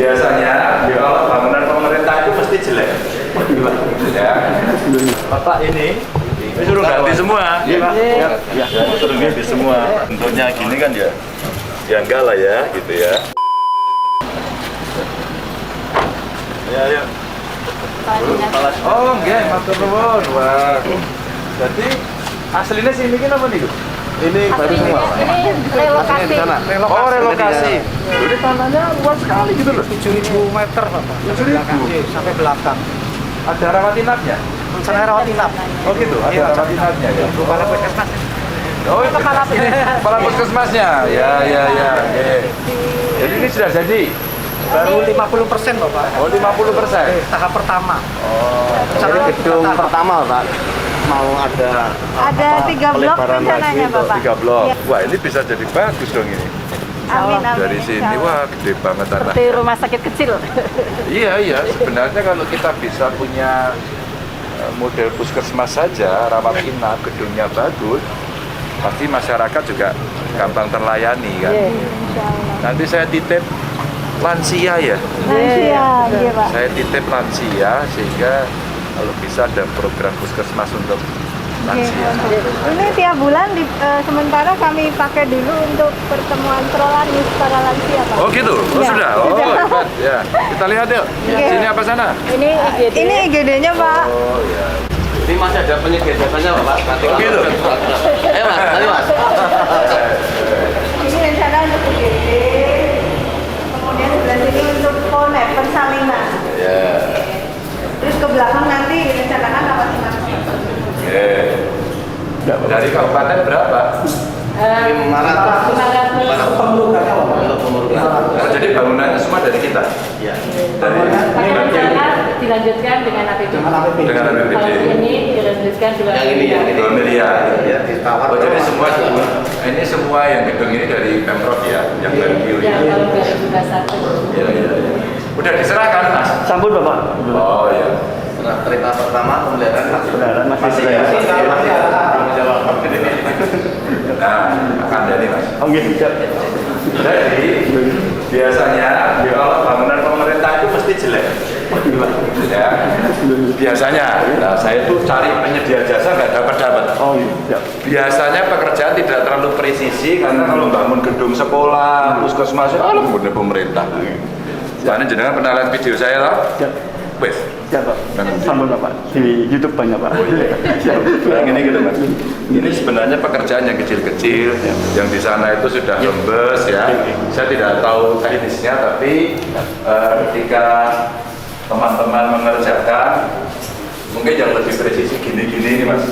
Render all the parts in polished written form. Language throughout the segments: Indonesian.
biasanya kalau bangunan pemerintah itu mesti jelek. Ya. Bapak ini suruh ganti semua. Iya, Pak. Ya, suruh ganti semua. Bentuknya gini kan ya. Ya enggak lah ya, gitu ya. Ya. Oh, enggak, matur nuwun. Wah. Jadi aslinya sini kan apa nih, Bu? Ini baru semua. Ini relokasi. Oh, relokasi. Ini tanahnya luas sekali gitu loh. 7.000 meter, Bapak. 7.000 sampai belakang. Ada rawat inapnya? Sana rawat inap. Oh gitu, ada rawat inapnya ya. Kepala puskesmas. Oh, itu kepala puskesmasnya. Ya. Jadi ini sudah jadi. Baru 50%, Bapak. Oh, 50%. Tahap pertama. Oh, Jadi gedung pertama, Pak. Mau ada 3 blok rencananya, Bapak. 3 blok. Iya. Wah, ini bisa jadi bagus dong ini. Amin. Dari sini, wah gede banget tanah. Seperti rumah sakit kecil. Iya. Sebenarnya kalau kita bisa punya model puskesmas saja, rawat inap, gedungnya bagus, pasti masyarakat juga gampang terlayani kan. Nanti saya titip lansia ya. Iya, Pak. Saya titip lansia sehingga kalau bisa ada program puskesmas untuk lansia. Ini tiap bulan sementara kami pakai dulu untuk pertemuan prolanis para lansia, Pak. Oh gitu? Oh Ya, sudah? Oh sudah. hebat. Ya. Kita lihat yuk. Oke. Sini apa sana? Ini IGD-nya, Pak. Oh ya. Ini masih ada penyedia jasanya, Pak. Oh gitu? Ayo, Mas. Ayo, Mas. Ini rencana untuk IGD. Kemudian sebelah sini untuk PONEP, persalinan. Ya. Terus ke belakang nanti direncanakan rawat inap. Dari kabupaten berapa? 500 Oh, jadi bangunannya semua dari kita? Iya. Dari dilanjutkan dengan APBD. dengan APBD. Kalau ini dilanjutkan dengan Yang ini, yang ini. 2 miliar. Ya, ditawar. Oh, jadi semua yang gedung ini dari Pemprov ya, yang dari Kio yang ini. tahun 2021. Iya. Udah diserahkan, Mas? Sambut, Bapak. Oh iya. Nah, terima pertama pemeliharaan masih ya. Nah, akan jadi, Mas. Oke, siap. Jadi biasanya kalau bangunan pemerintah itu mesti jelek. Ya. Biasanya. Nah, saya tuh cari penyedia jasa nggak dapat. Oh iya, siap. Biasanya pekerjaan tidak terlalu presisi karena kalau bangun gedung sekolah, puskesmas, bener pemerintah. Soalnya jenengan pernah lihat video saya lah. Siap. Wes. Siap, Pak. Sambut, Bapak. Di YouTube banyak, Pak. Yang ini gitu, Mas. Ini sebenarnya pekerjaan yang kecil-kecil, yang di sana itu sudah lembes ya. Saya tidak tahu teknisnya, tapi ketika teman-teman mengerjakan, mungkin yang lebih presisi gini-gini nih, Mas.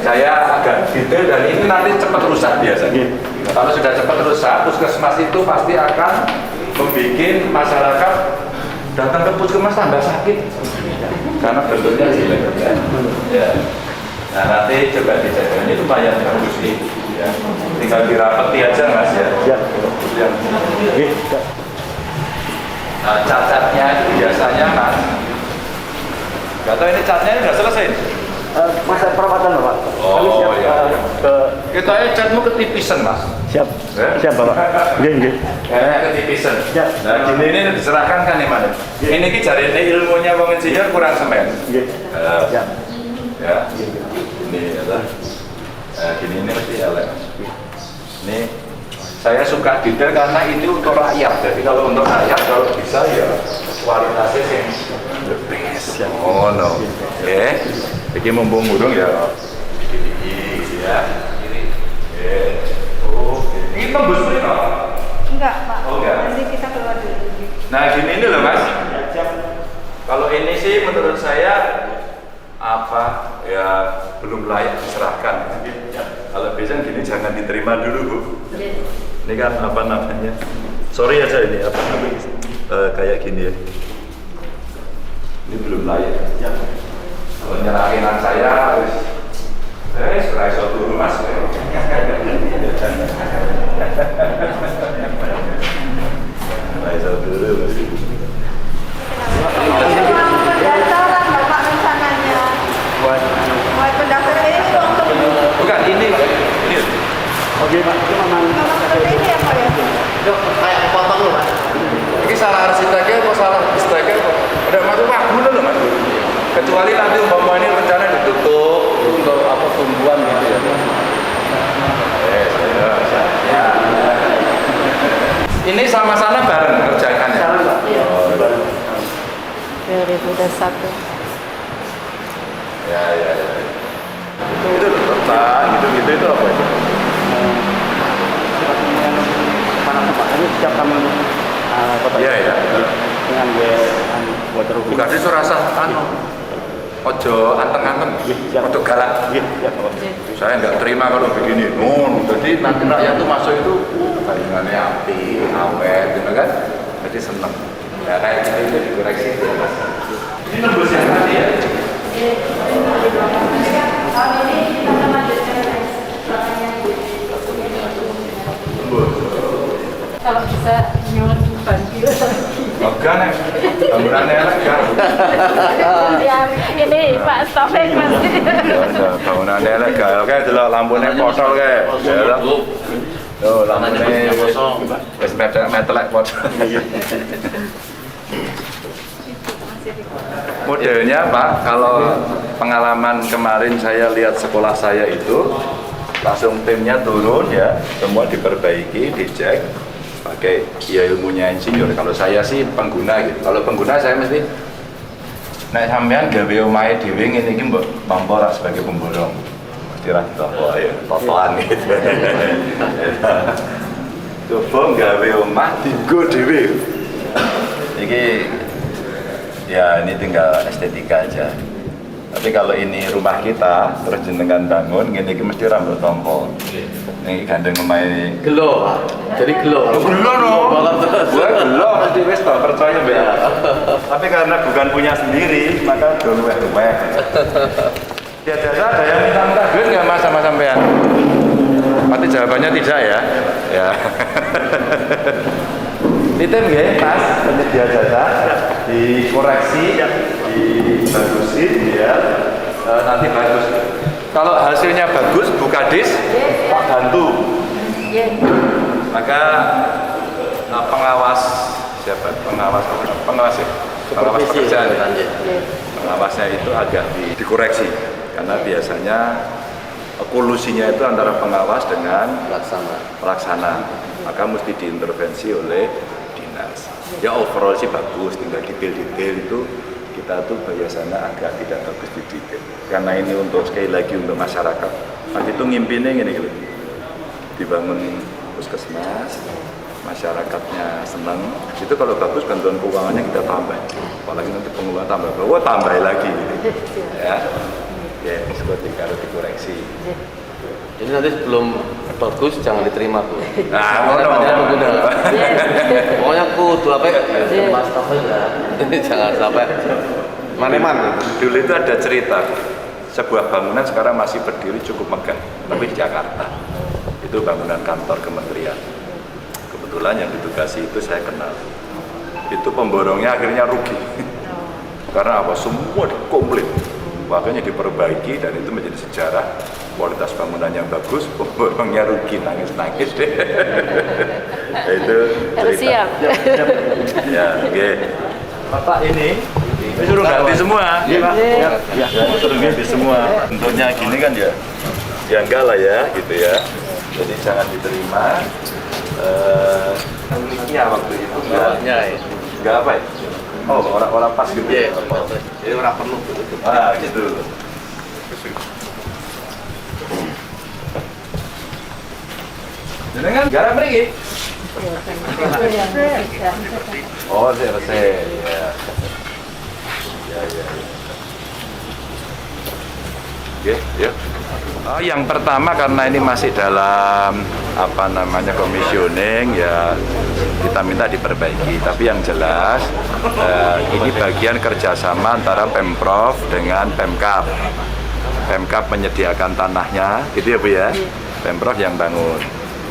Saya agak detail dan ini nanti cepat rusak biasanya. Kalau sudah cepat rusak, puskesmas itu pasti akan membuat masyarakat datang ke puskesmas tambah sakit karena bentuknya jelek ya. Nah nanti coba dicek, ini lumayan bagus nih ya. Tinggal dirapeti aja, Mas ya. Nah cat-catnya biasanya, Mas, nggak tahu ini catnya udah selesai. Masa perawatan, Bapak. Oh, Kami siap, iya. ke Catmu ketipisan, Mas. siap. Siap, Bapak. Oke. Ketipisan. Ya. Nah gini ini diserahkan kan nih, Mas. Ini cari ilmunya Bang Insinyur kurang semen. Oke. Siap. Ya, ini adalah gini ini mesti elek. Ini saya suka detail karena itu untuk rakyat. Jadi kalau untuk rakyat kalau bisa ya kualitasnya sih the best. Oh no. Oke. Iki mumpung urung ya. Gini ya. Oh, ini tembus berapa? Enggak, Pak. Oh, enggak. Nanti kita keluar dulu. Nah gini ini loh, Mas. Kalau ini sih menurut saya apa ya belum layak diserahkan. Kalau bisa gini jangan diterima dulu, Bu. Ini kan apa namanya? Sorry aja ini apa namanya? Kayak gini ya. Ini belum layak. Kalau nyerahin saya harus setelah iso turu, Mas. Setelah iso turu, Mas. Pendaftaran, Bapak, rencananya. Buat pendaftaran ini untuk Bukan ini. Oke, Pak. Itu memang seperti ini ya, Pak ya? Yuk, kayak potong loh, Pak. Ini salah arsiteknya kecuali nanti umpama ini rencana ditutup untuk apa tumbuhan gitu ya. Ini sama sana bareng kerjaannya. Iya. Oh, 2021. ya. Itu letak gitu itu apa itu? Mana tempat ini setiap kami kota Iya ya. dengan water Bukan itu rasa ojo anteng-anteng, ojo galak. Saya nggak terima kalau begini. Jadi nanti rakyat tuh masuk itu bayangannya api, awet, gitu kan? Jadi seneng. Ya kayak gitu itu dikoreksi itu ya mas. Ini nembus yang tadi ya? Tahun ini kita akan lanjutkan kalau bisa nyuwun banjir lagi. Oke nih, bangunannya elegan. Ya, ini Pak Taufik Mas. Bangunannya elegan. Oke, delok lampunya potol kayak. Tuh, lampunya wis metelek potol. Modelnya Pak, kalau pengalaman kemarin saya lihat sekolah saya itu langsung timnya turun ya, semua diperbaiki, dicek pakai ya ilmunya insinyur. Kalau saya sih pengguna gitu. Kalau pengguna saya mesti nek sampean gawe omahe dhewe ngene iki mbok mampu ora sebagai pemborong. Mesti ra ditopo ayo, totoan gitu. Coba gawe omah dienggo dhewe. Iki ya ini tinggal estetika aja. Tapi kalau ini rumah kita, terus jenengan bangun, ini mesti rambut tompo. Ini gandeng omahe. Gelo, Pak. Jadi gelo. Gelo no. Gue gelo mesti wis tak percaya mbak. Tapi karena bukan punya sendiri, maka luweh-luweh. Ya jasa ada yang minta duit nggak mas sama sampean? Pasti jawabannya tidak ya. Ya. Titip nggih mas, penyedia jasa dikoreksi, dibagusin ya, nanti bagus. Kalau hasilnya bagus, buka dis, Pak bantu. Maka pengawas siapa? Pengawas ya? Pengawas pekerjaan. Pengawasnya itu agak dikoreksi karena biasanya kolusinya itu antara pengawas dengan pelaksana. Maka mesti diintervensi oleh dinas. Ya overall sih bagus, tinggal detail-detail itu kita tuh biasanya agak tidak bagus di detail. Karena ini untuk sekali lagi untuk masyarakat. Nanti itu ngimpinya gini gitu. Dibangun puskesmas, masyarakatnya senang. Itu kalau bagus bantuan keuangannya kita tambah. Apalagi nanti pengeluaran tambah, tambah lagi gitu. Ya. Ya, seperti kalau dikoreksi. Jadi nanti sebelum bagus jangan diterima Bu. Nah, Pokoknya kudu apa? Mas Taufik ya. Jangan sampai maneman. Dulu itu ada cerita, sebuah bangunan sekarang masih berdiri cukup megah, tapi di Jakarta. Itu bangunan kantor kementerian. Kebetulan yang ditugasi itu saya kenal. Itu pemborongnya akhirnya rugi. Karena apa? Semua dikomplit. Makanya diperbaiki dan itu menjadi sejarah. Kualitas bangunan yang bagus, pemborongnya rugi, nangis-nangis deh. Itu Harus siap. Ya, oke. Bapak ini suruh ganti semua. Iya, Pak. Ya, suruh ganti semua. Bentuknya gini kan ya. Ya enggak lah ya, gitu ya. Jadi jangan diterima. Uniknya waktu itu enggak apa ya? Oh, orang pas gitu. Iya, jadi orang penuh. Ah, gitu. Jenengan garam mriki? Oh, resep. Ya. Ya. Oke, ya. Oh, yang pertama karena ini masih dalam komisioning ya kita minta diperbaiki. Tapi yang jelas ini bagian kerjasama antara Pemprov dengan Pemkab. Pemkab menyediakan tanahnya, gitu ya Bu ya. Pemprov yang bangun.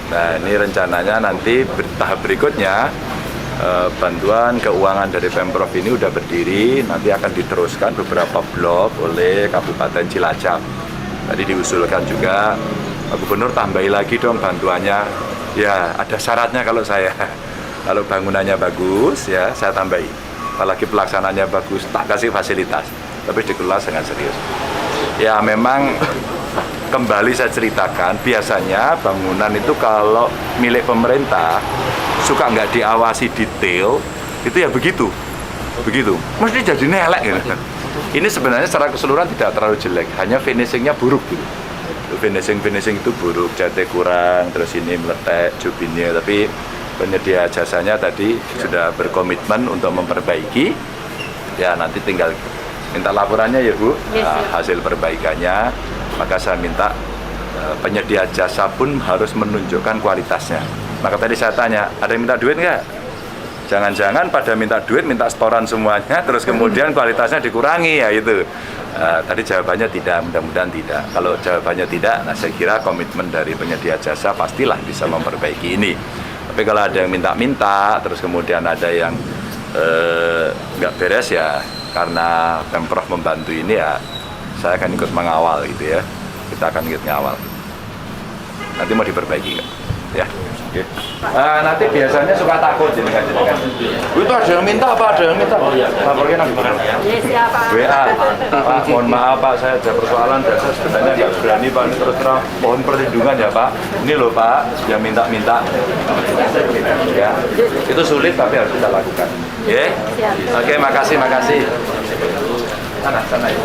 Nah ini rencananya nanti tahap berikutnya bantuan keuangan dari Pemprov ini udah berdiri, nanti akan diteruskan beberapa blok oleh Kabupaten Cilacap. Tadi diusulkan juga Pak Gubernur tambahi lagi dong bantuannya. Ya ada syaratnya kalau kalau bangunannya bagus ya saya tambahi. Apalagi pelaksananya bagus tak kasih fasilitas. tapi dikelola dengan serius. Ya memang kembali saya ceritakan, biasanya bangunan itu kalau milik pemerintah suka nggak diawasi detail, itu ya begitu, mesti jadi nelek gitu. Ini sebenarnya secara keseluruhan tidak terlalu jelek, hanya finishingnya buruk gitu. Finishing itu buruk, catnya kurang, terus ini meletek jubinnya, tapi penyedia jasanya tadi sudah berkomitmen untuk memperbaiki. Ya nanti tinggal minta laporannya ya Bu, hasil perbaikannya. Maka saya minta penyedia jasa pun harus menunjukkan kualitasnya. Maka tadi saya tanya, ada yang minta duit nggak? Jangan-jangan pada minta duit, minta setoran semuanya, terus kemudian kualitasnya dikurangi ya itu. Tadi jawabannya tidak, mudah-mudahan tidak. Kalau jawabannya tidak, nah saya kira komitmen dari penyedia jasa pastilah bisa memperbaiki ini. Tapi kalau ada yang minta-minta, terus kemudian ada yang nggak beres ya, karena Pemprov membantu ini ya, saya akan ikut mengawal gitu ya. Kita akan ikut ngawal. Nanti mau diperbaiki nggak? Ya. Oke. Nanti biasanya suka takut jadi kan. Itu ada yang minta apa? Ada yang minta? Lapornya nanti. Siapa? WA. Pak, mohon maaf Pak, saya ada persoalan dan saya sebenarnya nggak berani Pak, ini terus terang mohon perlindungan ya Pak. Ini loh Pak, yang minta-minta. Ya, itu sulit tapi harus kita lakukan. Ya. Oke, makasih. Sana ya.